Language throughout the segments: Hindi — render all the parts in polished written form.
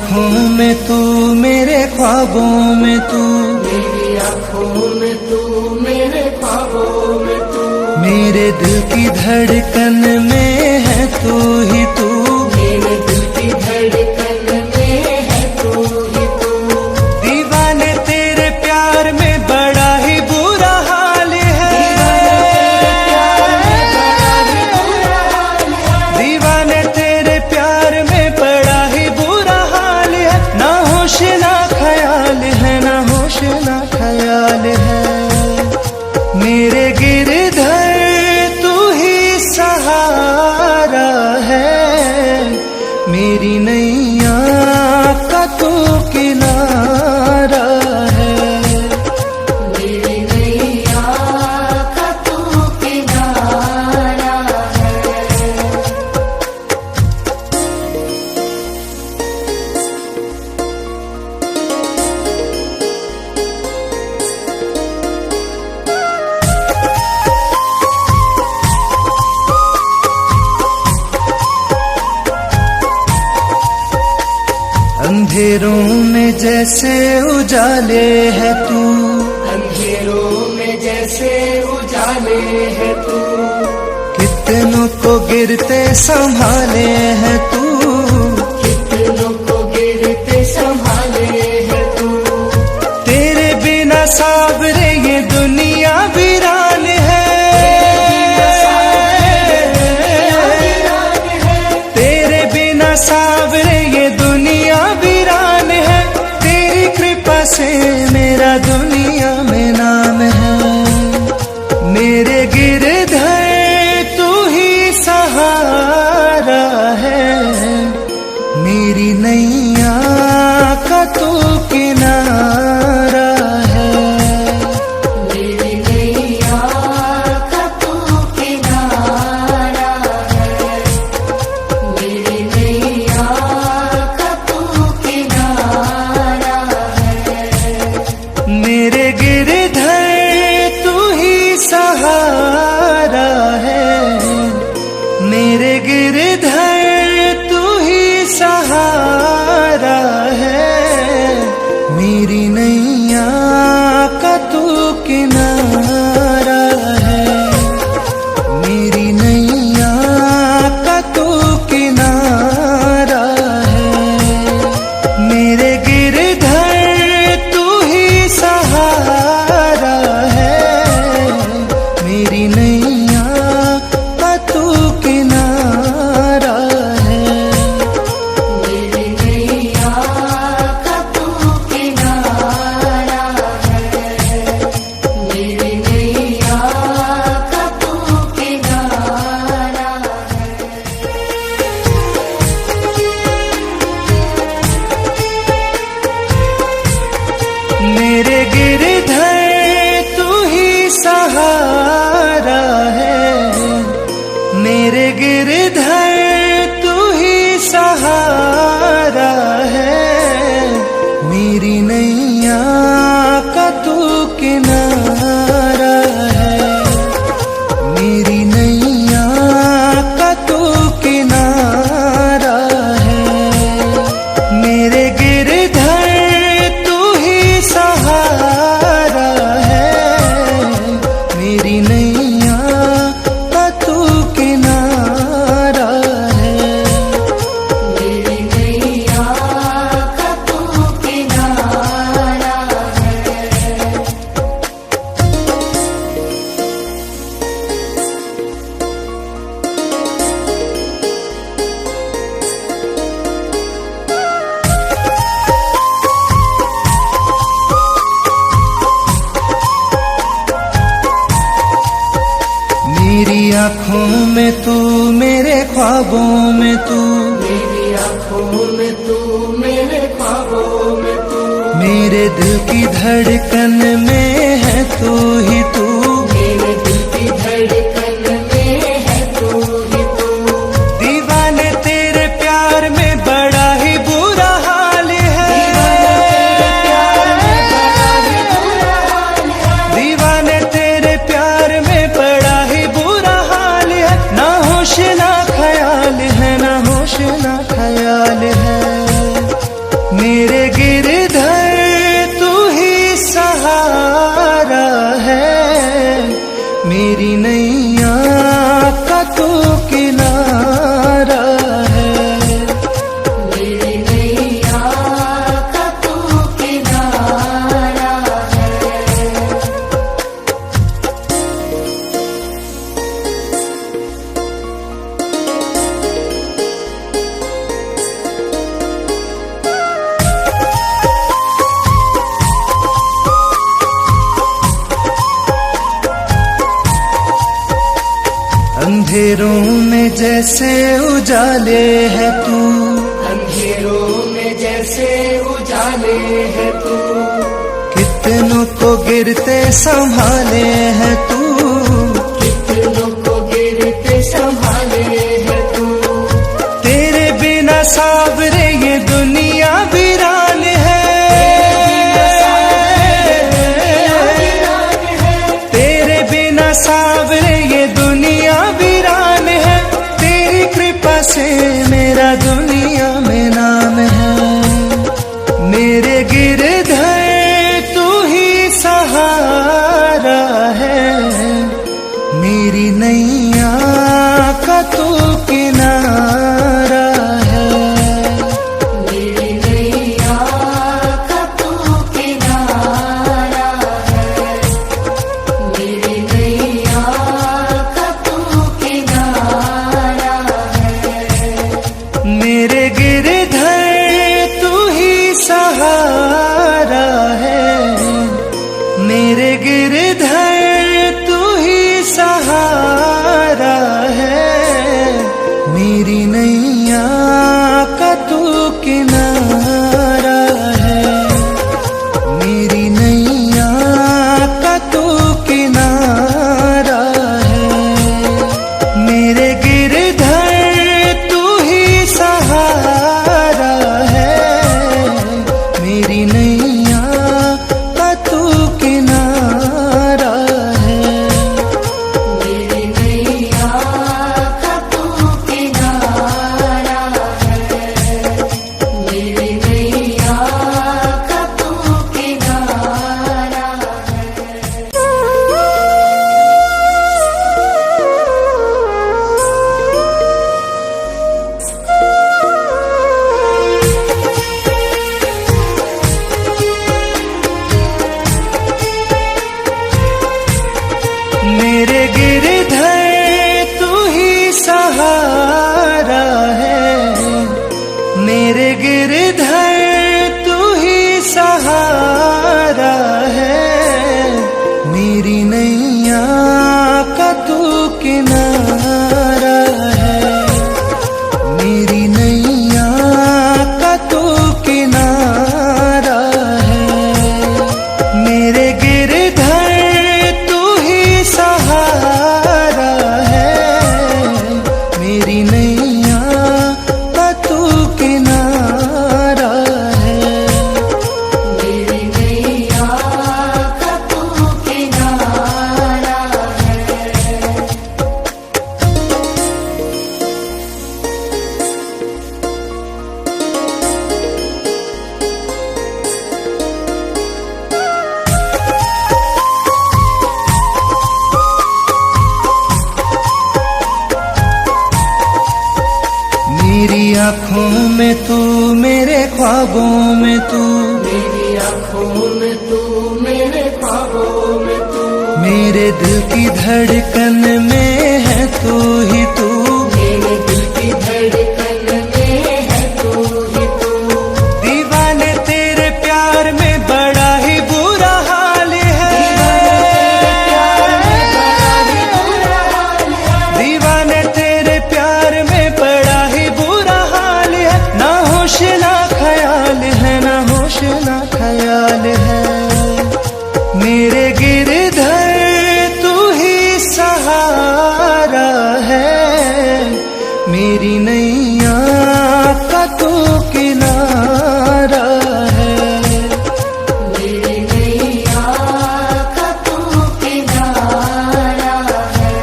आँखों में तू, मेरे ख्वाबों में तू, मेरी आँखों में तू, मेरे ख्वाबों में तू, मेरे दिल की धड़कन में है तू ही तू, मेरे दिल की धड़कन में है तू ही तू। दीवाने तेरे प्यार में बड़ा ही बुरा हाल है, दीवाने तेरे प्यार में बड़ा ही बुरा हाल है। ना होश ना ख्याल है, ना होश ना ख्याल है। मेरे गिरधर तू ही सहारा है, मेरी नैया का तू किनारा है, मेरी नैया का तू किनारा है। अंधेरों में जैसे उजाले है तू, अंधेरों में जैसे उजाले है तू, कितनों को गिरते संभाले है तू, कितनों को गिरते संभाले है तू। तेरे बिना साबरे ये दुनिया वीरान है, तेरे बिना साबरे ये दुनिया वीरान है। तेरी कृपा से मेरा दुनिया में नाम है, मेरे गिरधर तू ही सहारा है, मेरी नैया का तू किनारा है, मेरी नैया का तू किनारा है, मेरी नैया का तू किनारा है। मेरे गिरधर तू ही सहारा है, मेरे गिरधर तू ही सहारा है, मेरी नैया का तू किनारा है, मेरी नैया का तू किनारा है, मेरे गिरधर तू ही सहारा है, मेरी नैया का तू किनारा है, मेरी नैया का तू किनारा है, मेरी नैया का तू किनारा है। मेरे गिरधर तू ही सहारा है, मेरे गिरधर तू ही सहारा है, मेरी नैया का तू किनारा है, मेरी नैया का तू किनारा है, मेरे गिरधर तू ही सहारा है, मेरी नैया का तू किनारा है, मेरी नैया का तू किनारा है। मेरी आँखों में तू, मेरे ख्वाबों में तू, मेरी आँखों में तू, मेरे ख्वाबों में तू, मेरे दिल की धड़कन में है तू ही तू, मेरे दिल की धड़कन में है तू ही तू। दीवाने तेरे प्यार में बड़ा ही बुरा हाल है, दीवाने तेरे प्यार में बड़ा ही बुरा हाल है। ना होश ना ख्याल है, ना होश ना ख्याल है। मेरी नैया का तू किनारा है। मेरी नैया का तू किनारा है। अंधेरों में जैसे उजाले है तू, अंधेरों में जैसे उजाले है तू, कितनों को गिरते संभाले है तू, कितनों को गिरते संभाले है तू। तेरे बिना सावरे ये दुनिया वीरान है। तेरे बिना सावरे ये दुनिया वीरान है। तेरी कृपा से मेरा दुनिया में नाम है। मेरे गिरधर तू ही सहारा है। मेरी नैया का तू किनारा है। मेरी नैया का तू किनारा है। मेरी नैया का तू किनारा है। मेरे गिरधर तू ही सहारा है। मेरे गिरधर तू ही सहारा है। मेरी नैया का तू किनारा है। मेरी नैया का तू किनारा है। मेरे गिरधर तू ही सहारा है। मेरी नैया का तू किनारा है। मेरी नैया का तू किनारा है। मेरी नैया का तू किनारा मेरे गिरधर तू ही सहारा है। मेरे गिरधर तू ही सहारा है। मेरी नैया का तू किनारा है। मेरी नैया का तू किनारा है। मेरे गिरधर तू ही सहारा है। मेरी नैया का तू किनारा है। मेरी नैया का तू किनारा है। मेरी आँखों में तू, मेरे ख्वाबों में तू, मेरी आँखों में तू, मेरे ख्वाबों में तू, मेरे दिल की धड़कन में है तू ही तू। मेरे दिल की धड़कन में है तू ही तू। दीवाने तेरे प्यार में बड़ा ही बुरा हाल है। दीवाने तेरे प्यार में बड़ा ही बुरा हाल है। ना होश ना ख्याल है, ना होश ना ख्याल है। मेरे गिरधर तू ही सहारा है। मेरी नैया का तू किनारा है। मेरी नैया का तू किनारा है।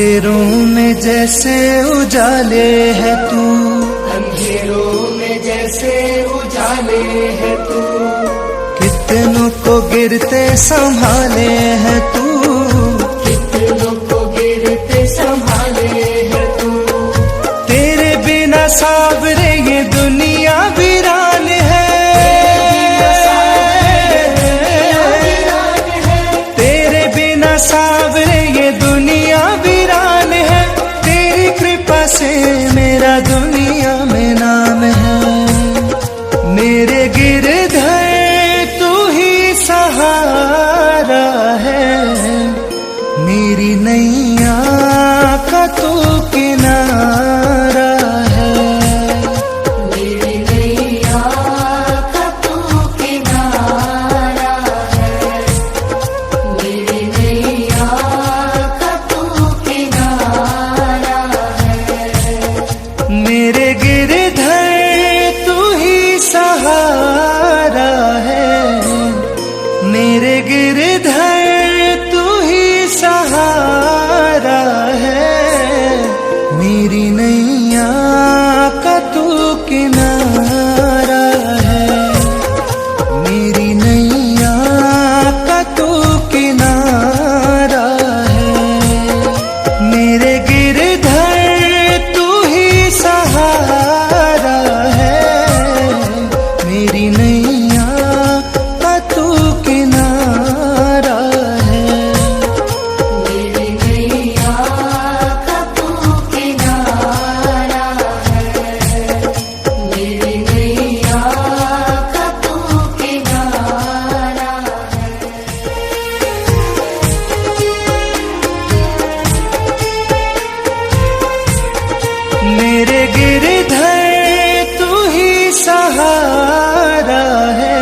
अंधेरों में जैसे उजाले है तू, अंधेरों में जैसे उजाले है तू, कितनों को गिरते संभाले है तू, कितनों को गिरते संभाले है तू। तेरे बिना सावरे ये दुनिया वीरान है, तेरे बिना सावरे ये दुनिया वीरान है। तेरी कृपा से मेरा दुनिया में नाम है, मेरे गिरधर तू ही सहारा है, मेरी नैया का तू किनारा है, मेरी नैया का तू किनारा है, मेरी नैया का तू किनारा है। मेरे गिरधर तू ही सहारा है, मेरे गिरधर तू ही सहारा है, मेरी नैया का तू किनारा है, मेरी नैया का तू किनारा है, मेरे गिरधर तू ही सहारा है, मेरी नैया का तू किनारा है। मेरी नैया का तू किनारा है, मेरी नैया का तू किनारा है। मेरे गिरधर तू ही सहारा है,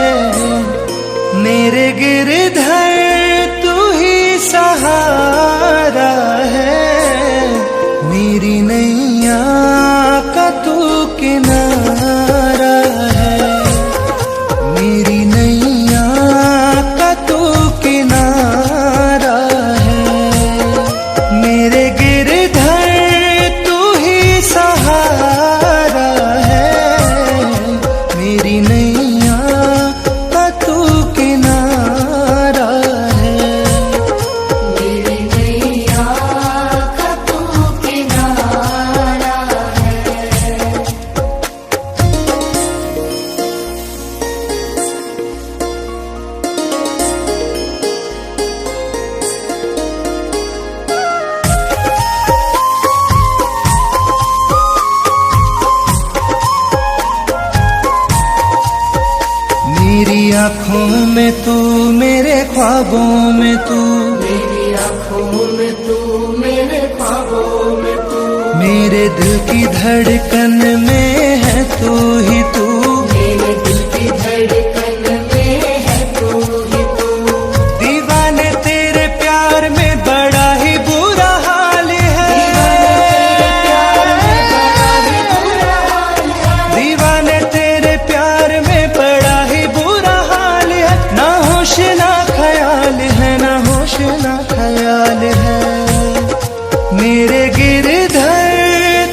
मेरे गिरधर तू ही सहारा है, मेरी नैया का तू किनारा है, मेरी नैया का तू किनारा है, मेरे गिरधर तू ही सहारा है, मेरी नैया का तू किनारा है। मेरी नैया का तू किनारा है। मेरी आँखों में तू, मेरे ख्वाबों में तू, मेरी आँखों में तू, मेरे ख्वाबों में तू, मेरे दिल की धड़कन में है तू ही तू, मेरे दिल की धड़कन में है तू ही तू। दीवाने तेरे प्यार में बड़ा ही बुरा हाल है, दीवाने तेरे प्यार में बड़ा ही बुरा हाल है, ना होश ना ख्याल है, ना होश ना ख्याल है, मेरे गिरधर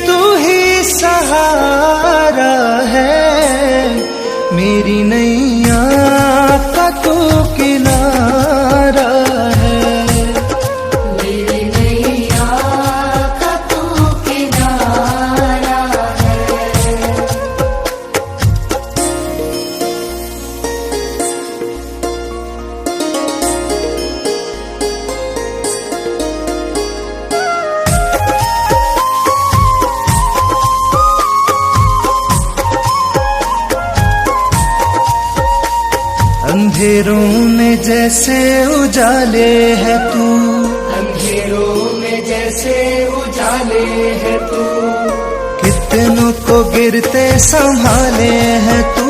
तू ही सहारा है, मेरी नैया का तू किनारा है, मेरी नैया का तू किनारा है। अंधेरों में जैसे उजाले है तू, अंधेरों में जैसे उजाले है तू, कितनों को गिरते संभाले है तू,